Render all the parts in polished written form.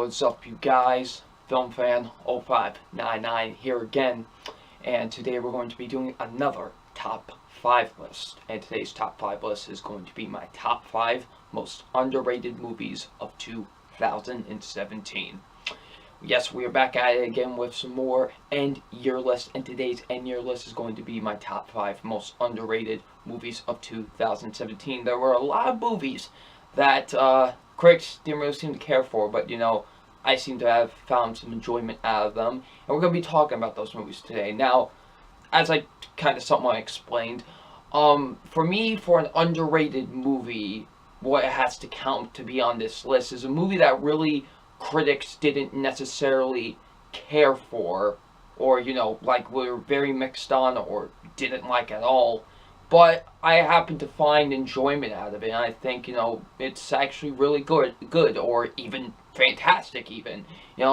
What's up, you guys? Film Fan 0599 here again, and today we're going to be doing another top 5 list. And today's top 5 list is going to be my top 5 most underrated movies of 2017. Yes, we are back at it again with some more end year list, and today's end year list is going to be my top 5 most underrated movies of 2017. There were a lot of movies that critics didn't really seem to care for, but I seem to have found some enjoyment out of them, and we're going to be talking about those movies today. Now, as I kind of somewhat explained, for me, for an underrated movie, what it has to count to be on this list is a movie that really critics didn't necessarily care for, or like were very mixed on or didn't like at all, but I happen to find enjoyment out of it, and I think it's actually really good or even fantastic even.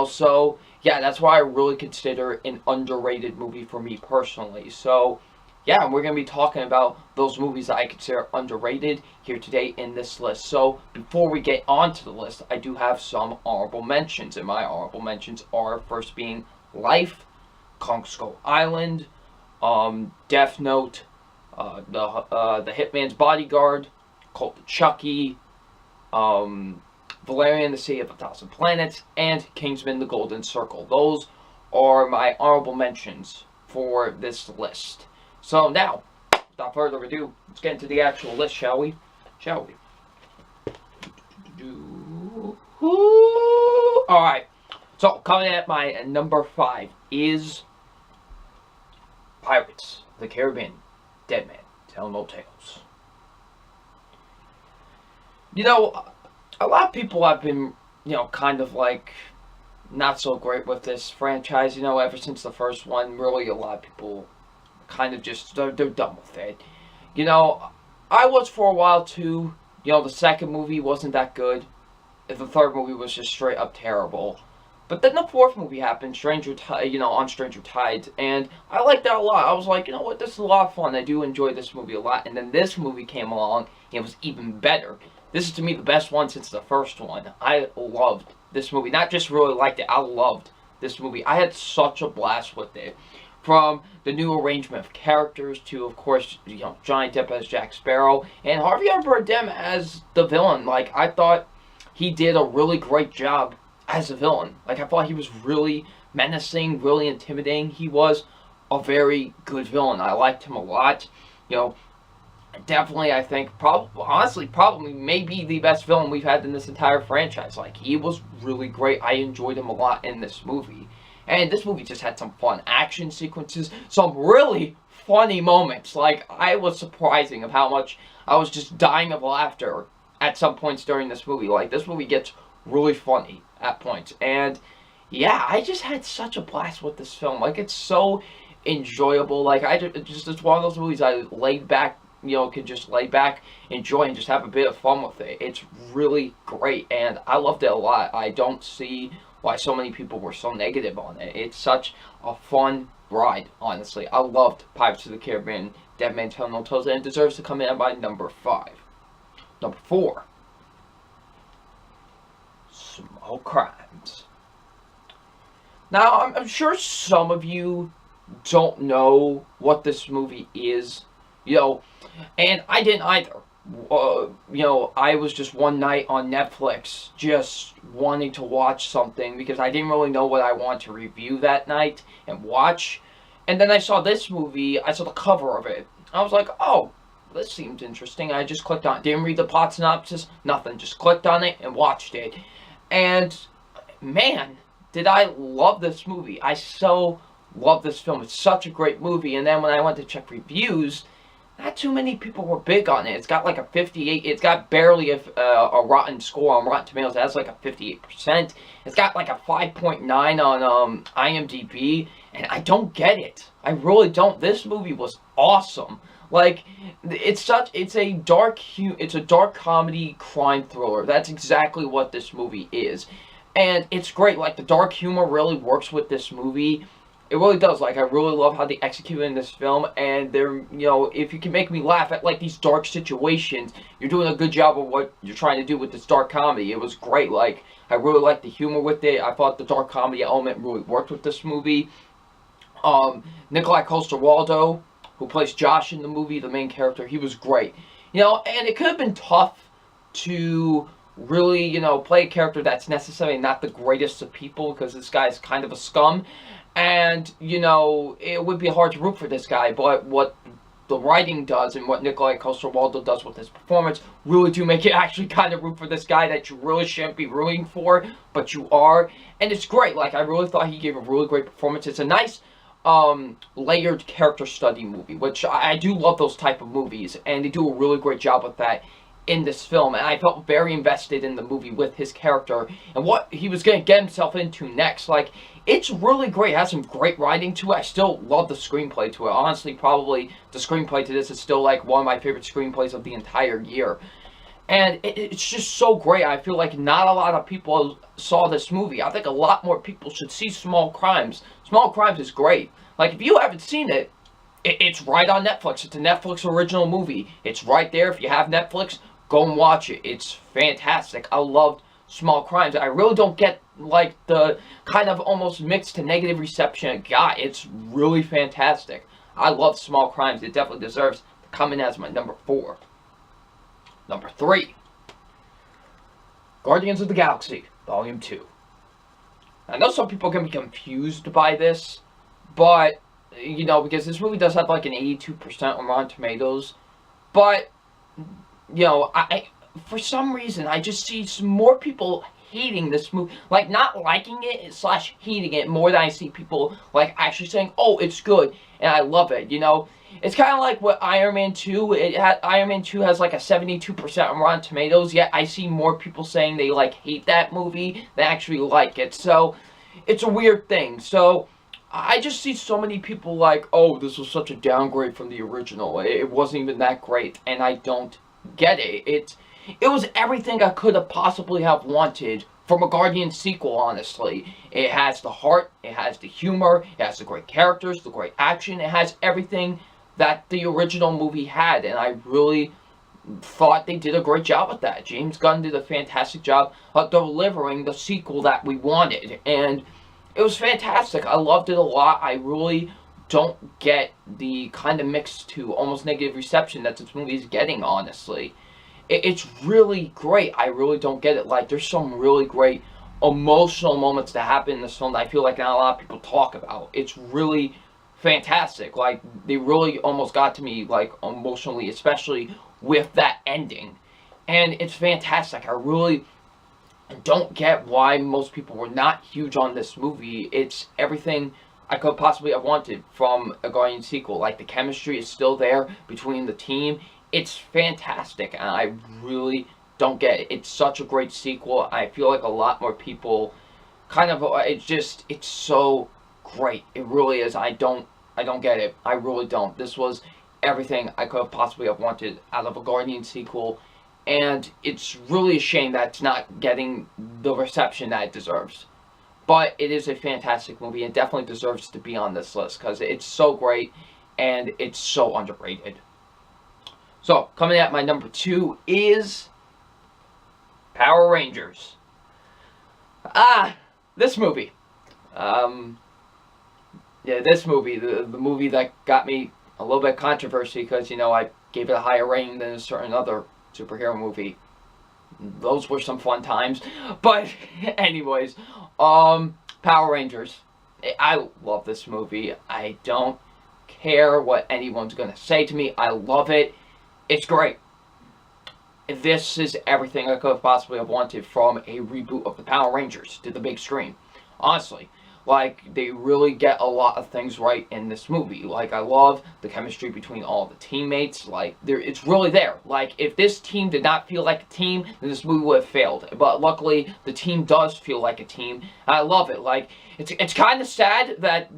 So yeah, that's why I really consider an underrated movie for me personally. So yeah, we're going to be talking about those movies that I consider underrated here today in this list. So before we get on to the list, I do have some honorable mentions, and my honorable mentions are first being Life, Kong Skull Island, Death Note, the Hitman's Bodyguard, Cult of Chucky, Valerian, the City of a Thousand Planets, and Kingsman: The Golden Circle. Those are my honorable mentions for this list. So now, without further ado, let's get into the actual list, shall we? Alright, so coming at my number 5 is Pirates of the Caribbean, Dead Man Tell No Tales. A lot of people have been, kind of like not so great with this franchise, ever since the first one. Really, a lot of people kind of just, they're done with it. I was for a while too. The second movie wasn't that good. The third movie was just straight up terrible. But then the fourth movie happened, on Stranger Tides, and I liked that a lot. I was like, what, this is a lot of fun. I do enjoy this movie a lot. And then this movie came along, and it was even better. This is, to me, the best one since the first one. I loved this movie. Not just really liked it, I loved this movie. I had such a blast with it. From the new arrangement of characters to, of course, Johnny Depp as Jack Sparrow and Javier Bardem as the villain. Like, I thought he did a really great job as a villain. Like, I thought he was really menacing, really intimidating. He was a very good villain. I liked him a lot. Definitely, I think, probably maybe the best villain we've had in this entire franchise. Like, he was really great. I enjoyed him a lot in this movie. And this movie just had some fun action sequences, some really funny moments. Like, I was surprising of how much I was just dying of laughter at some points during this movie. Like, this movie gets really funny at points. And yeah, I just had such a blast with this film. Like, it's so enjoyable. Like, it's one of those movies I laid back, could just lay back, enjoy, and just have a bit of fun with it. It's really great, and I loved it a lot. I don't see why so many people were so negative on it. It's such a fun ride, honestly. I loved Pirates of the Caribbean, Dead Man Tell No Tales, and it deserves to come in at my number 5. Number 4, Small Crimes. Now, I'm sure some of you don't know what this movie is, and I didn't either. I was just one night on Netflix just wanting to watch something because I didn't really know what I wanted to review that night and watch. And then I saw this movie, I saw the cover of it. I was like, oh, this seems interesting. I just clicked on it. Didn't read the plot synopsis, nothing. Just clicked on it and watched it. And man, did I love this movie. I so love this film. It's such a great movie. And then when I went to check reviews, not too many people were big on it. It's got like a 58. It's got barely a rotten score on Rotten Tomatoes. It has like a 58%. It's got like a 5.9 on IMDb, and I don't get it. I really don't. This movie was awesome. Like, it's a dark comedy crime thriller. That's exactly what this movie is, and it's great. Like, the dark humor really works with this movie. It really does. Like, I really love how they execute in this film, and they're, if you can make me laugh at, like, these dark situations, you're doing a good job of what you're trying to do with this dark comedy. It was great. Like, I really liked the humor with it. I thought the dark comedy element really worked with this movie. Nikolaj Coster-Waldau, who plays Josh in the movie, the main character, he was great. And it could have been tough to really, play a character that's necessarily not the greatest of people, because this guy's kind of a scum. And, it would be hard to root for this guy, but what the writing does and what Nikolaj Coster-Waldau does with his performance really do make it actually kind of root for this guy that you really shouldn't be rooting for, but you are. And it's great. Like, I really thought he gave a really great performance. It's a nice layered character study movie, which I do love those type of movies, and they do a really great job with that in this film. And I felt very invested in the movie with his character and what he was going to get himself into next. Like, it's really great. It has some great writing to it. I still love the screenplay to it. Honestly, probably the screenplay to this is still like one of my favorite screenplays of the entire year. And it's just so great. I feel like not a lot of people saw this movie. I think a lot more people should see Small Crimes. Small Crimes is great. Like, if you haven't seen it, it's right on Netflix. It's a Netflix original movie. It's right there. If you have Netflix, go and watch it. It's fantastic. I loved Small Crimes. I really don't get, like, the kind of almost mixed to negative reception it got. It's really fantastic. I love Small Crimes. It definitely deserves to come in as my number 4. Number 3, Guardians of the Galaxy, Volume 2. I know some people can be confused by this, but, because this movie does have like an 82% on Rotten Tomatoes, but, I for some reason, I just see some more people hating this movie, like not liking it / hating it more than I see people like actually saying, oh, it's good, and I love it, It's kind of like what Iron Man 2, Iron Man 2 has like a 72% on Rotten Tomatoes, yet I see more people saying they like hate that movie than actually like it, so it's a weird thing. So I just see so many people like, oh, this was such a downgrade from the original, it wasn't even that great, and I don't get it. It was everything I could have possibly have wanted from a Guardians sequel, honestly. It has the heart, it has the humor, it has the great characters, the great action, it has everything that the original movie had, and I really thought they did a great job with that. James Gunn did a fantastic job of delivering the sequel that we wanted, and it was fantastic. I loved it a lot. I really don't get the kind of mixed to almost negative reception that this movie is getting, honestly. It's really great. I really don't get it. Like, there's some really great emotional moments that happen in this film that I feel like not a lot of people talk about. It's really fantastic. Like, they really almost got to me, like, emotionally, especially with that ending. And it's fantastic. I really don't get why most people were not huge on this movie. It's everything I could possibly have wanted from a Guardian sequel. Like, the chemistry is still there between the team. It's fantastic, and I really don't get it. It's such a great sequel. I feel like a lot more people kind of, it's so great. It really is. I don't get it. I really don't. This was everything I could have possibly have wanted out of a Guardian sequel, and it's really a shame that it's not getting the reception that it deserves. But it is a fantastic movie, and definitely deserves to be on this list, because it's so great, and it's so underrated. So, coming at my number 2 is Power Rangers. This movie. This movie, the movie that got me a little bit of controversy because, I gave it a higher rating than a certain other superhero movie. Those were some fun times. But, anyways, Power Rangers. I love this movie. I don't care what anyone's going to say to me. I love it. It's great. This is everything I could have possibly have wanted from a reboot of the Power Rangers to the big screen. Honestly, like, they really get a lot of things right in this movie. Like, I love the chemistry between all the teammates. Like, it's really there. Like, if this team did not feel like a team, then this movie would have failed. But luckily, the team does feel like a team. And I love it. Like, it's kind of sad that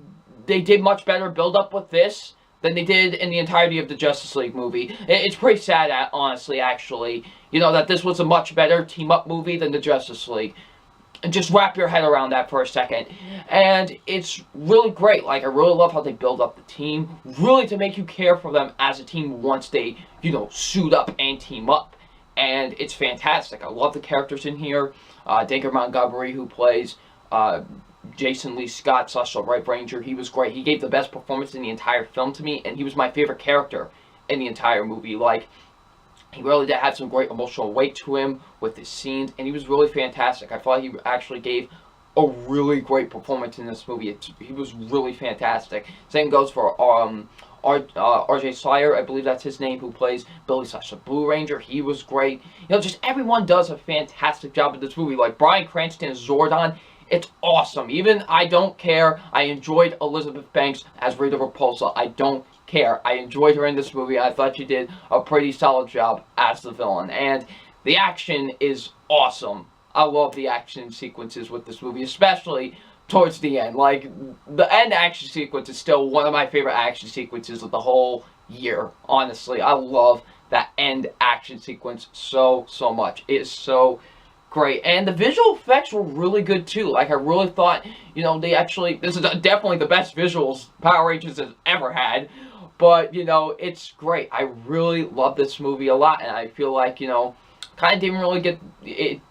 they did much better build-up with this than they did in the entirety of the Justice League movie. It's pretty sad, honestly, actually, that this was a much better team-up movie than the Justice League. And just wrap your head around that for a second. And it's really great. Like, I really love how they build up the team, really to make you care for them as a team once they, suit up and team up. and it's fantastic. I love the characters in here. Dacre Montgomery, who plays Jason Lee Scott, / Red Ranger, he was great. He gave the best performance in the entire film to me, and he was my favorite character in the entire movie. Like, he really did have some great emotional weight to him with his scenes, and he was really fantastic. I thought he actually gave a really great performance in this movie. He was really fantastic. Same goes for R.J. Cyler, I believe that's his name, who plays Billy / the Blue Ranger. He was great. You know, just everyone does a fantastic job in this movie. Like, Bryan Cranston as Zordon, it's awesome. Even I don't care. I enjoyed Elizabeth Banks as Rita Repulsa. I don't care. I enjoyed her in this movie. I thought she did a pretty solid job as the villain. And the action is awesome. I love the action sequences with this movie, especially towards the end. Like, the end action sequence is still one of my favorite action sequences of the whole year, honestly. I love that end action sequence so much. It is so great. And the visual effects were really good too. Like, I really thought, you know, this is definitely the best visuals Power Rangers has ever had. But, you know, it's great. I really love this movie a lot, and I feel like, you know, it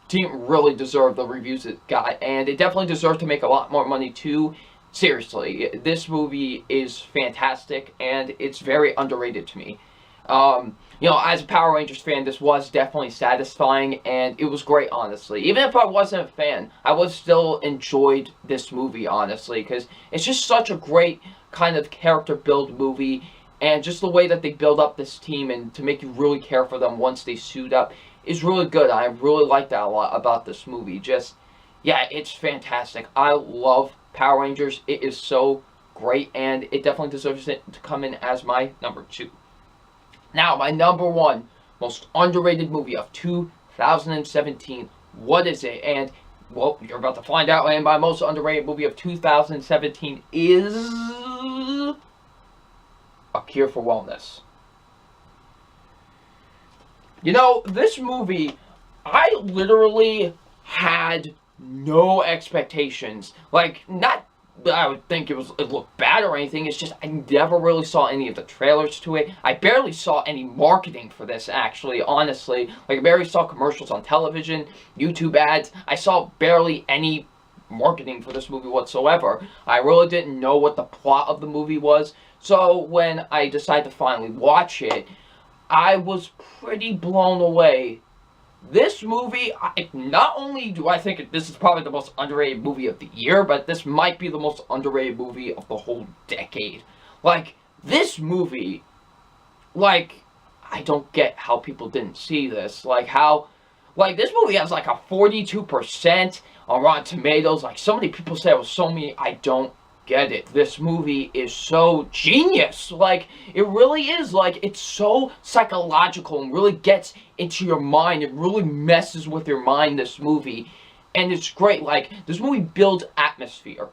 didn't really deserve the reviews it got, and it definitely deserved to make a lot more money too. Seriously, this movie is fantastic, and it's very underrated to me. You know, as a Power Rangers fan, this was definitely satisfying, and it was great, honestly. Even if I wasn't a fan, I would still enjoyed this movie, honestly, because it's just such a great kind of character build movie, and just the way that they build up this team and to make you really care for them once they suit up is really good. I really like that a lot about this movie. Just, yeah, it's fantastic. I love Power Rangers. It is so great, and it definitely deserves it to come in as my number 2. Now, my number 1 most underrated movie of 2017. What is it? And, well, you're about to find out. And my most underrated movie of 2017 is A Cure for Wellness. You know, this movie, I literally had no expectations. Like, not that I would think it looked bad or anything. It's just I never really saw any of the trailers to it. I barely saw any marketing for this, actually, honestly. Like, I barely saw commercials on television, YouTube ads. I saw barely any marketing for this movie whatsoever. I really didn't know what the plot of the movie was. So when I decided to finally watch it, I was pretty blown away. This movie, not only do I think this is probably the most underrated movie of the year, but this might be the most underrated movie of the whole decade. Like, this movie, like, I don't get how people didn't see this. Like, this movie has like a 42% on Rotten Tomatoes. Like, so many people say it was so many, I don't get it. This movie is so genius. Like, it really is. Like, it's so psychological and really gets into your mind. It really messes with your mind, this movie. And it's great. Like, this movie builds atmosphere.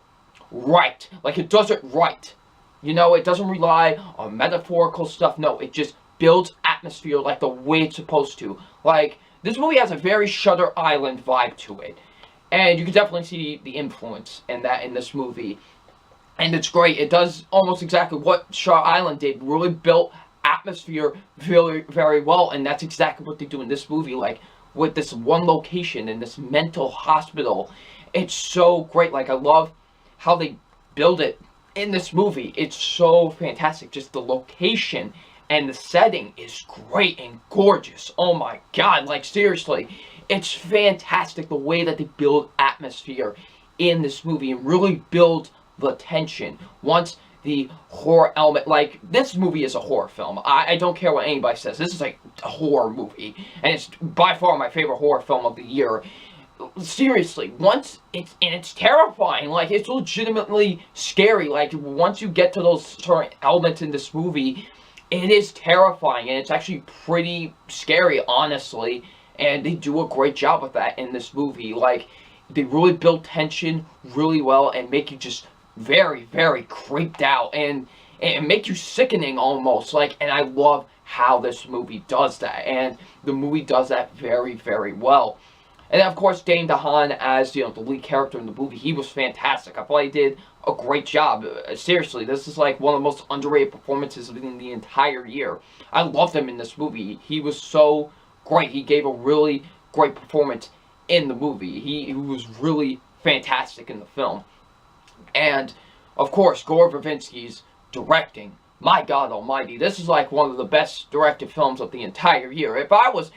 Right. Like, it does it right. You know, it doesn't rely on metaphorical stuff. No, it just builds atmosphere like the way it's supposed to. Like, this movie has a very Shutter Island vibe to it. And you can definitely see the influence in this movie. And it's great. It does almost exactly what Shutter Island did. Really built atmosphere very, very well. And that's exactly what they do in this movie. Like, with this one location in this mental hospital. It's so great. Like, I love how they build it in this movie. It's so fantastic. Just the location and the setting is great and gorgeous. Oh my god. Like, seriously. It's fantastic the way that they build atmosphere in this movie and really build the tension. Once the horror element, like, this movie is a horror film. I don't care what anybody says. This is like a horror movie, and it's by far my favorite horror film of the year. Seriously, it's terrifying. Like, it's legitimately scary. Like, once you get to those certain elements in this movie, it is terrifying, and it's actually pretty scary, honestly. And they do a great job with that in this movie. Like, they really build tension really well and make you just very, very creeped out and make you sickening almost. Like, and I love how this movie does that, and the movie does that very, very well. And of course, Dane DeHaan as, you know, the lead character in the movie, he was fantastic. I thought he did a great job. Seriously, this is like one of the most underrated performances in the entire year. I loved him in this movie. He was so great. He gave a really great performance in the movie. He was really fantastic in the film. And, of course, Gore Verbinski's directing. My God Almighty, this is like one of the best directed films of the entire year. If I was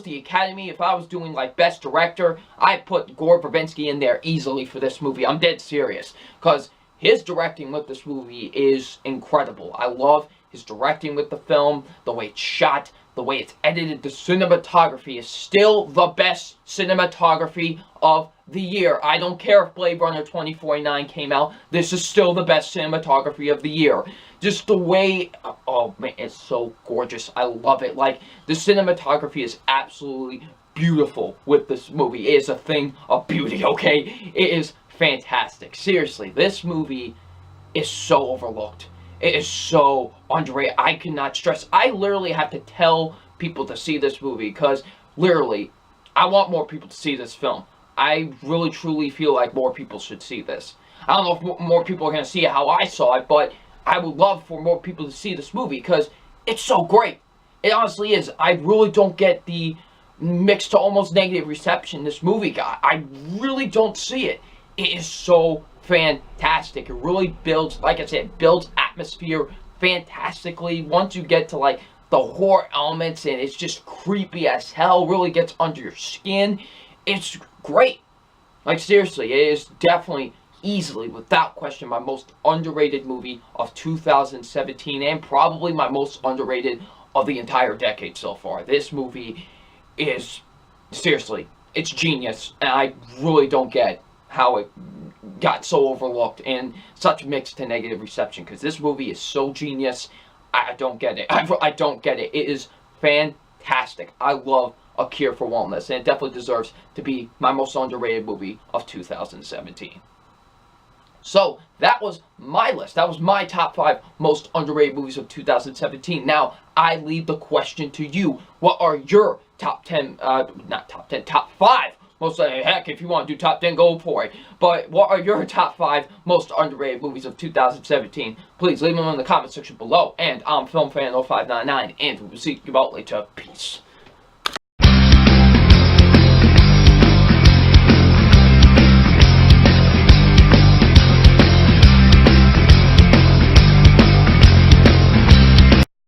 the Academy, if I was doing like Best Director, I'd put Gore Verbinski in there easily for this movie. I'm dead serious. Because his directing with this movie is incredible. I love his directing with the film, the way it's shot, the way it's edited. The cinematography is still the best cinematography of the year. I don't care if Blade Runner 2049 came out. This is still the best cinematography of the year. Just the way, oh man, it's so gorgeous. I love it. Like, the cinematography is absolutely beautiful with this movie. It is a thing of beauty, okay? It is fantastic. Seriously, this movie is so overlooked. It is so underrated. I cannot stress. I literally have to tell people to see this movie because, literally, I want more people to see this film. I really, truly feel like more people should see this. I don't know if more people are going to see it how I saw it, but I would love for more people to see this movie because it's so great. It honestly is. I really don't get the mixed to almost negative reception this movie got. I really don't see it. It is so fantastic. It really builds, like I said, builds atmosphere fantastically. Once you get to like the horror elements and it's just creepy as hell, really gets under your skin. It's great. Like seriously, it is definitely, easily, without question, my most underrated movie of 2017 and probably my most underrated of the entire decade so far. This movie is, seriously, it's genius, and I really don't get how it got so overlooked and such mixed to negative reception, because this movie is so genius. I don't get it. I don't get it. It is fantastic. I love A Cure for Wellness, and it definitely deserves to be my most underrated movie of 2017. So, that was my list. That was my top 5 most underrated movies of 2017. Now, I leave the question to you. What are your top 10, not top 10, top 5 most, heck, if you want to do top 10, go for it. But what are your top 5 most underrated movies of 2017? Please leave them in the comment section below. And I'm FilmFan0599, and we will see you about later. Peace.